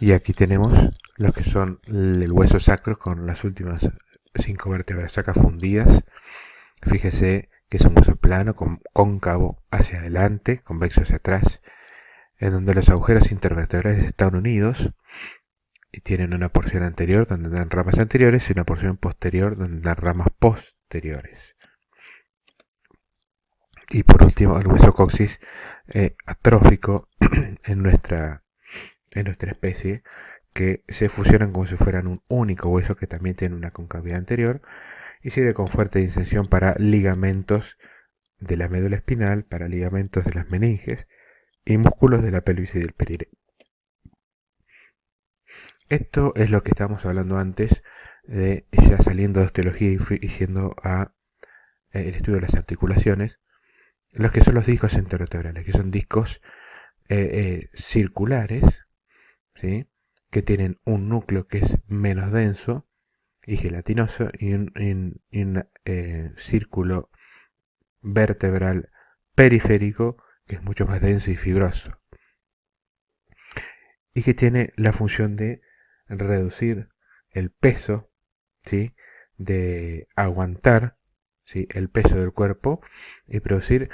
Y aquí tenemos los que son el hueso sacro con las últimas 5 vértebras sacras fundidas. Fíjese que es un hueso plano, cóncavo hacia adelante, convexo hacia atrás, en donde los agujeros intervertebrales están unidos y tienen una porción anterior donde dan ramas anteriores y una porción posterior donde dan ramas posteriores. Y por último, el hueso coxis atrófico en nuestra especie, que se fusionan como si fueran un único hueso que también tiene una concavidad anterior y sirve con fuerte inserción para ligamentos de la médula espinal, para ligamentos de las meninges y músculos de la pelvis y del perireo. Esto es lo que estábamos hablando antes, de ya saliendo de osteología y yendo a el estudio de las articulaciones, los que son los discos intervertebrales, que son discos circulares, ¿sí? Que tienen un núcleo que es menos denso y gelatinoso y un círculo vertebral periférico que es mucho más denso y fibroso y que tiene la función de reducir el peso, ¿sí? De aguantar, ¿sí? El peso del cuerpo y producir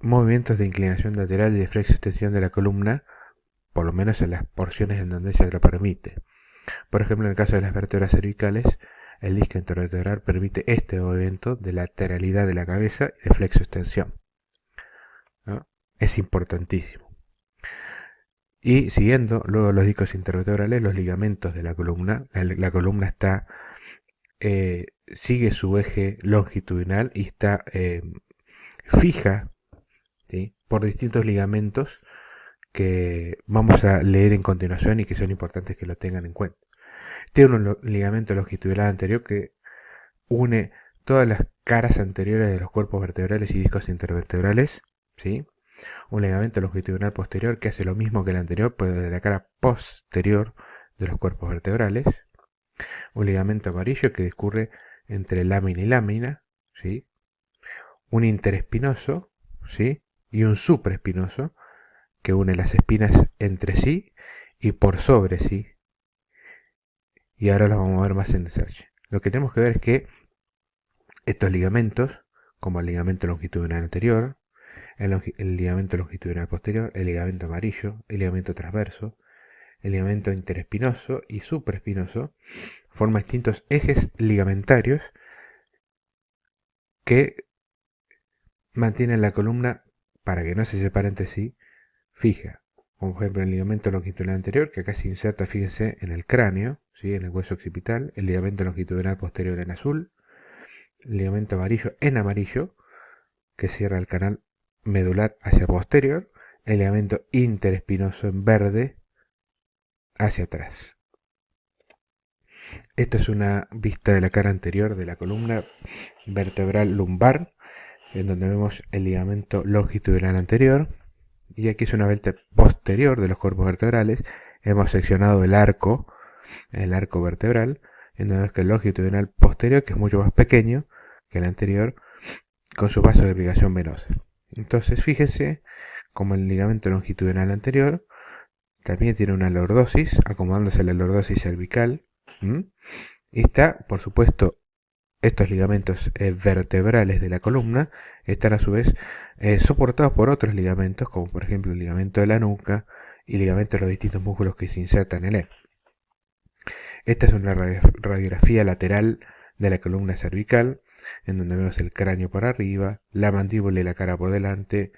movimientos de inclinación lateral y de flexo-extensión de la columna, por lo menos en las porciones en donde se lo permite. Por ejemplo, en el caso de las vértebras cervicales, el disco intervertebral permite este movimiento de lateralidad de la cabeza y de flexo-extensión, ¿no? Es importantísimo. Y siguiendo luego los discos intervertebrales, los ligamentos de la columna. La columna está sigue su eje longitudinal y está fija, ¿sí? Por distintos ligamentos que vamos a leer en continuación y que son importantes que lo tengan en cuenta. Tiene un ligamento longitudinal anterior que une todas las caras anteriores de los cuerpos vertebrales y discos intervertebrales, ¿sí? Un ligamento longitudinal posterior que hace lo mismo que el anterior, pero de la cara posterior de los cuerpos vertebrales. Un ligamento amarillo que discurre entre lámina y lámina, ¿sí? Un interespinoso, ¿sí? Y un supraespinoso que une las espinas entre sí y por sobre sí. Y ahora los vamos a ver más en detalle. Lo que tenemos que ver es que estos ligamentos, como el ligamento longitudinal anterior, el ligamento longitudinal posterior, el ligamento amarillo, el ligamento transverso, el ligamento interespinoso y supraespinoso, forman distintos ejes ligamentarios que mantienen la columna para que no se separe entre sí fija. Como por ejemplo el ligamento longitudinal anterior, que acá se inserta, fíjense, en el cráneo, ¿sí? En el hueso occipital, el ligamento longitudinal posterior en azul, el ligamento amarillo en amarillo, que cierra el canal medular hacia posterior, el ligamento interespinoso en verde hacia atrás. Esta es una vista de la cara anterior de la columna vertebral lumbar, en donde vemos el ligamento longitudinal anterior, y aquí es una vista posterior de los cuerpos vertebrales. Hemos seccionado el arco vertebral, en donde vemos que el longitudinal posterior, que es mucho más pequeño que el anterior, con sus vasos de irrigación venosa. Entonces fíjense como el ligamento longitudinal anterior también tiene una lordosis, acomodándose a la lordosis cervical. Y está, por supuesto, estos ligamentos vertebrales de la columna están a su vez soportados por otros ligamentos, como por ejemplo el ligamento de la nuca y ligamentos de los distintos músculos que se insertan en él. Esta es una radiografía lateral de la columna cervical, en donde vemos el cráneo por arriba, la mandíbula y la cara por delante,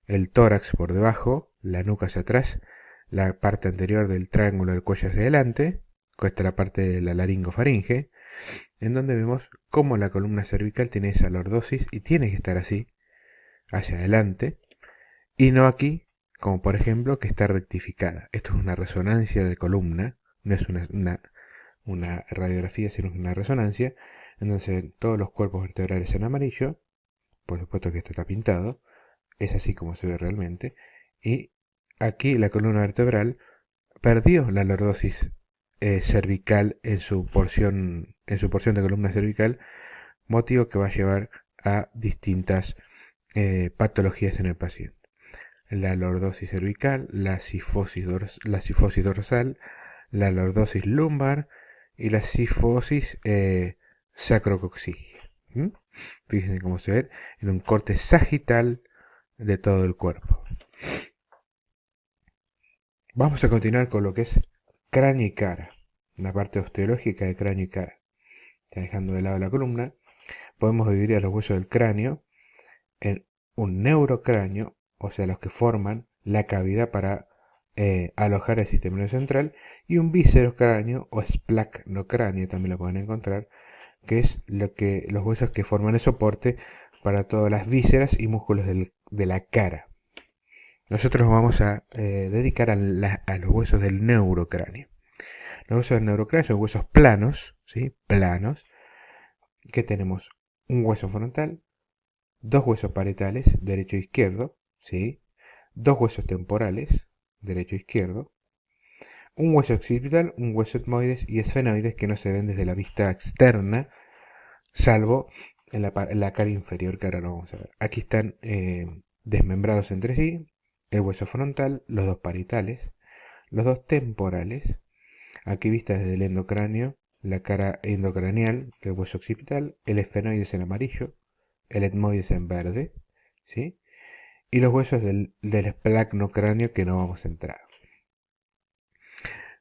el tórax por debajo, la nuca hacia atrás, la parte anterior del triángulo del cuello hacia adelante, esta es la parte de la laringofaringe, en donde vemos cómo la columna cervical tiene esa lordosis y tiene que estar así, hacia adelante, y no aquí, como por ejemplo que está rectificada. Esto es una resonancia de columna, no es una radiografía, sino una resonancia, en donde se ven todos los cuerpos vertebrales en amarillo, por supuesto que esto está pintado, es así como se ve realmente, y aquí la columna vertebral perdió la lordosis cervical en su porción de columna cervical, motivo que va a llevar a distintas patologías en el paciente. la lordosis cervical, la sifosis dorsal, la lordosis lumbar y la sifosis sacrococcígea. Fíjense cómo se ve en un corte sagital de todo el cuerpo. Vamos a continuar con lo que es cráneo y cara, la parte osteológica de cráneo y cara. Ya dejando de lado la columna, podemos dividir a los huesos del cráneo en un neurocráneo, o sea, los que forman la cavidad para alojar el sistema nervioso central, y un viscerocráneo o esplacnocráneo, también lo pueden encontrar, que es los huesos que forman el soporte para todas las vísceras y músculos de la cara. Nosotros nos vamos a dedicar a los huesos del neurocráneo. Los huesos del neurocráneo son huesos planos, ¿sí? Planos, que tenemos un hueso frontal, dos huesos parietales, derecho e izquierdo, ¿sí? Dos huesos temporales, derecho e izquierdo, un hueso occipital, un hueso etmoides y esfenoides que no se ven desde la vista externa, salvo en la cara inferior, que ahora lo vamos a ver. Aquí están desmembrados entre sí, el hueso frontal, los dos parietales, los dos temporales, aquí vista desde el endocráneo, la cara endocraneal del hueso occipital, el esfenoides en amarillo, el etmoides en verde, ¿sí? Y los huesos del esplacnocráneo que no vamos a entrar.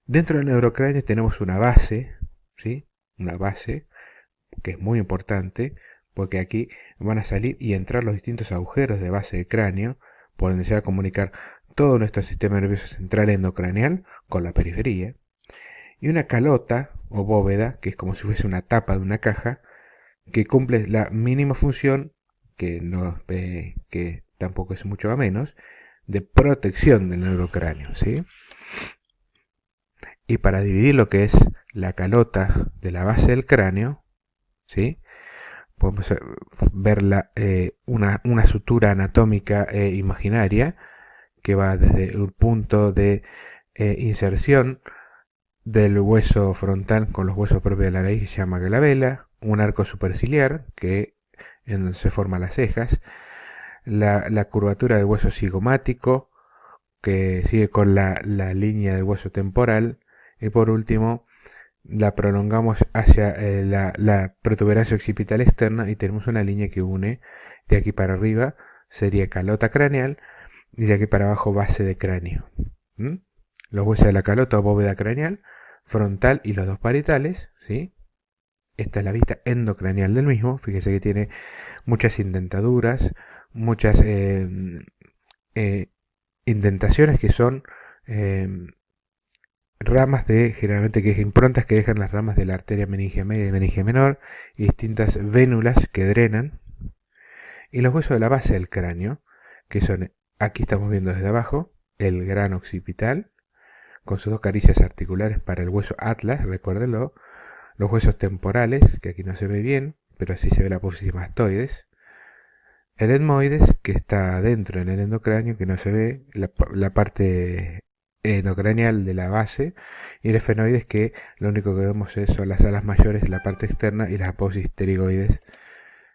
Dentro del neurocráneo tenemos una base, ¿sí? Una base que es muy importante, porque aquí van a salir y entrar los distintos agujeros de base de cráneo, por donde se va a comunicar todo nuestro sistema nervioso central endocraneal con la periferia, y una calota o bóveda, que es como si fuese una tapa de una caja, que cumple la mínima función, que tampoco es mucho a menos, de protección del neurocráneo, ¿sí? Y para dividir lo que es la calota de la base del cráneo, ¿sí? Podemos ver una sutura anatómica imaginaria que va desde un punto de inserción del hueso frontal con los huesos propios de la nariz, que se llama glabela, un arco superciliar en donde se forman las cejas, la curvatura del hueso cigomático que sigue con la línea del hueso temporal, y por último la prolongamos hacia la protuberancia occipital externa y tenemos una línea que une de aquí para arriba, sería calota craneal, y de aquí para abajo base de cráneo. Los huesos de la calota o bóveda craneal, frontal y los dos parietales, ¿sí? Esta es la vista endocraneal del mismo. Fíjese que tiene muchas indentaduras, muchas indentaciones que son ramas generalmente que es improntas que dejan las ramas de la arteria meningia media y meningia menor, y distintas vénulas que drenan. Y los huesos de la base del cráneo, que son, aquí estamos viendo desde abajo, el grano occipital, con sus dos caricias articulares para el hueso atlas, recuérdenlo, los huesos temporales, que aquí no se ve bien, pero así se ve la apófisis mastoides, el etmoides, que está dentro en el endocráneo, que no se ve, la parte endocraneal de la base, y el esfenoides, que lo único que vemos son las alas mayores de la parte externa y las apófisis pterigoides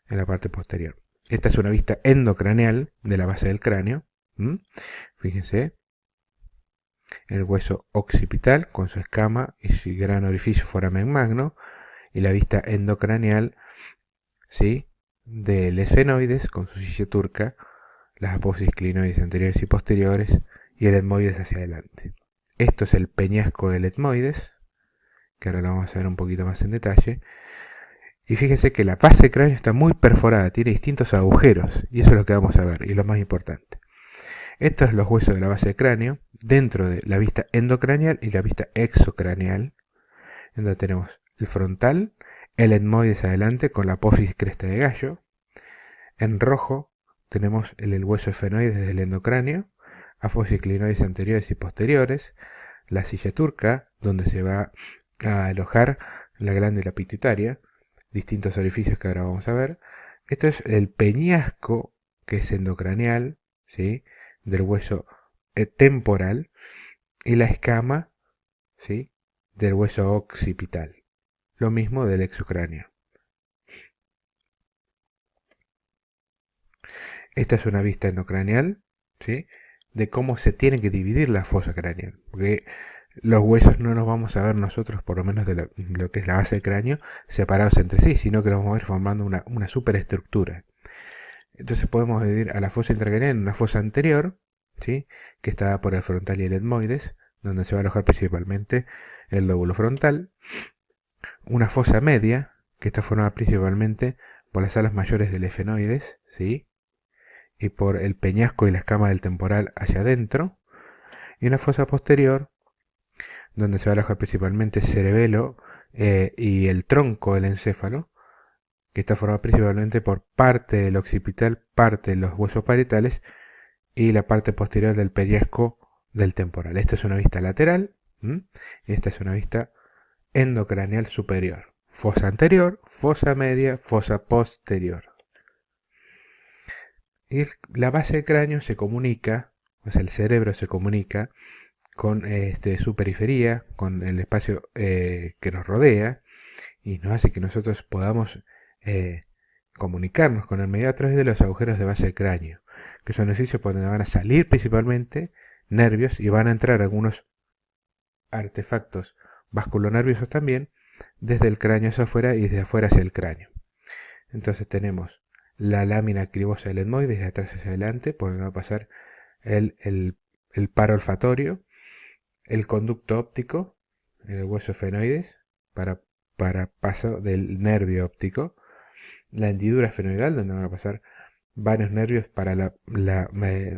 en la parte posterior. Esta es una vista endocraneal de la base del cráneo. Fíjense, el hueso occipital con su escama y su gran orificio foramen magno, y la vista endocraneal, ¿sí?, del esfenoides con su silla turca, las apófisis clinoides anteriores y posteriores, y el etmoides hacia adelante. Esto es el peñasco del etmoides, que ahora lo vamos a ver un poquito más en detalle. Y fíjense que la base del cráneo está muy perforada, tiene distintos agujeros, y eso es lo que vamos a ver, y lo más importante. Estos son los huesos de la base del cráneo, dentro de la vista endocraneal y la vista exocraneal, en donde tenemos el frontal, el etmoides adelante con la apófisis cresta de gallo. En rojo tenemos el hueso esfenoides del endocráneo, apófisis clinoides anteriores y posteriores, la silla turca, donde se va a alojar la glándula pituitaria, distintos orificios que ahora vamos a ver. Esto es el peñasco, que es endocraneal, ¿sí?, del hueso temporal, y la escama, ¿sí?, del hueso occipital. Lo mismo del exocráneo. Esta es una vista endocraneal, ¿sí?, de cómo se tiene que dividir la fosa craneal. Porque los huesos no los vamos a ver nosotros, por lo menos de lo que es la base del cráneo, separados entre sí, sino que los vamos a ir formando una superestructura. Entonces podemos dividir a la fosa intracraneal en una fosa anterior, ¿sí? Que está por el frontal y el etmoides, donde se va a alojar principalmente el lóbulo frontal. Una fosa media, que está formada principalmente por las alas mayores del efenoides, ¿sí? Y por el peñasco y la escama del temporal hacia adentro. Y una fosa posterior, donde se va a alojar principalmente el cerebelo y el tronco del encéfalo, que está formado principalmente por parte del occipital, parte de los huesos parietales y la parte posterior del peñasco del temporal. Esta es una vista lateral y esta es una vista endocraneal superior. Fosa anterior, fosa media, fosa posterior. Y la base del cráneo se comunica, o sea, el cerebro se comunica con su periferia, con el espacio que nos rodea, y nos hace que nosotros podamos comunicarnos con el medio a través de los agujeros de base del cráneo, que son los sitios por donde van a salir principalmente nervios y van a entrar algunos artefactos vasculonerviosos también, desde el cráneo hacia afuera y desde afuera hacia el cráneo. Entonces tenemos la lámina cribosa del etmoides de atrás hacia adelante, por donde va a pasar el paro olfatorio, el conducto óptico en el hueso efenoides para paso del nervio óptico, la hendidura efenoidal, donde van a pasar varios nervios para la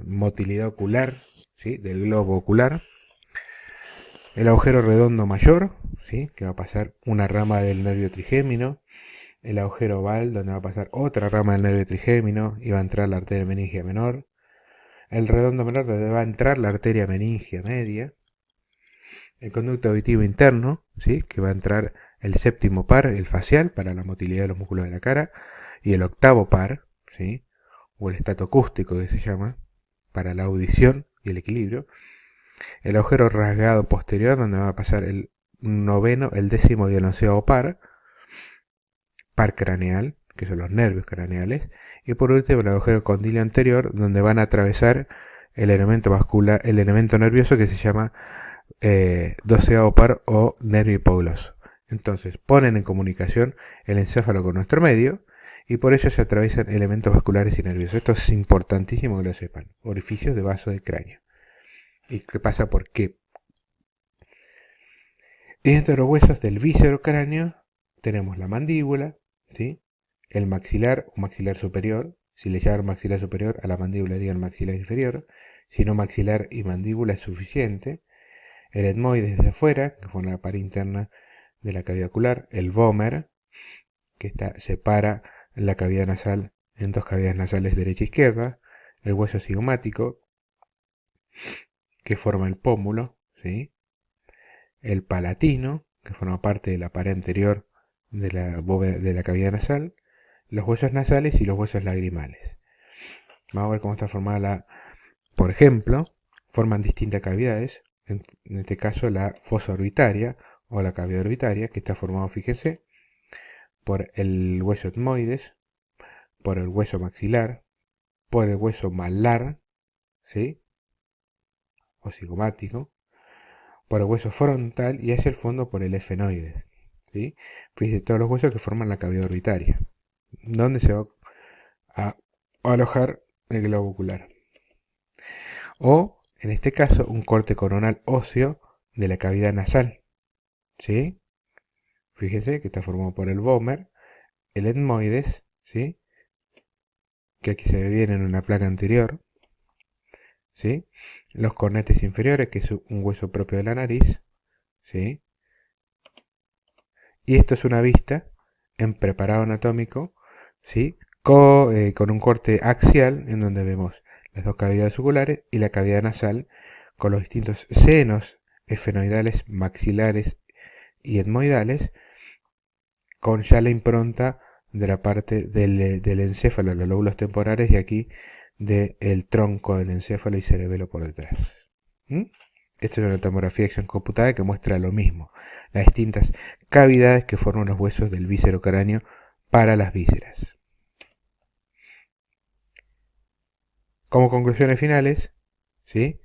motilidad ocular, ¿sí? Del globo ocular, el agujero redondo mayor, ¿sí? Que va a pasar una rama del nervio trigémino, el agujero oval, donde va a pasar otra rama del nervio trigémino y va a entrar la arteria meningia menor, el redondo menor, donde va a entrar la arteria meningia media, el conducto auditivo interno, ¿sí? Que va a entrar el séptimo par, el facial, para la motilidad de los músculos de la cara, y el octavo par, ¿sí? O el estato acústico, que se llama, para la audición y el equilibrio, el agujero rasgado posterior, donde va a pasar el noveno, el décimo y el onceavo par craneal, que son los nervios craneales, y por último el agujero condilio anterior, donde van a atravesar el elemento vascular, el elemento nervioso que se llama doceavo par o nervio hipogloso. Entonces ponen en comunicación el encéfalo con nuestro medio y por ello se atraviesan elementos vasculares y nerviosos. Esto es importantísimo que lo sepan. Orificios de vaso del cráneo. ¿Y qué pasa? ¿Por qué? Y dentro de los huesos del viscerocráneo tenemos la mandíbula, ¿sí? El maxilar o maxilar superior. Si le llaman maxilar superior a la mandíbula, digan maxilar inferior. Si no, maxilar y mandíbula es suficiente. El etmoides desde afuera, que forma la pared interna de la cavidad ocular. El vómer, que separa la cavidad nasal en dos cavidades nasales derecha e izquierda. El hueso cigomático, que forma el pómulo, ¿sí? El palatino, que forma parte de la pared anterior de la cavidad nasal. Los huesos nasales y los huesos lagrimales. Vamos a ver cómo está formada por ejemplo, forman distintas cavidades. En este caso la fosa orbitaria o la cavidad orbitaria, que está formado, fíjense, por el hueso etmoides, por el hueso maxilar, por el hueso malar, ¿sí? O cigomático, por el hueso frontal y hacia el fondo por el efenoides, ¿sí? Fíjense todos los huesos que forman la cavidad orbitaria, donde se va a alojar el globo ocular. O, en este caso, un corte coronal óseo de la cavidad nasal, ¿sí? Fíjense que está formado por el vómer, el etmoides, ¿sí? Que aquí se ve bien en una placa anterior, ¿sí? Los cornetes inferiores, que es un hueso propio de la nariz, ¿sí? Y esto es una vista en preparado anatómico, ¿sí? Con un corte axial en donde vemos las dos cavidades oculares y la cavidad nasal con los distintos senos efenoidales, maxilares y etmoidales, con ya la impronta de la parte del encéfalo, los lóbulos temporales y aquí del tronco del encéfalo y cerebelo por detrás. Esta es una tomografía de acción computada que muestra lo mismo, las distintas cavidades que forman los huesos del viscerocráneo para las vísceras. Como conclusiones finales, ¿sí?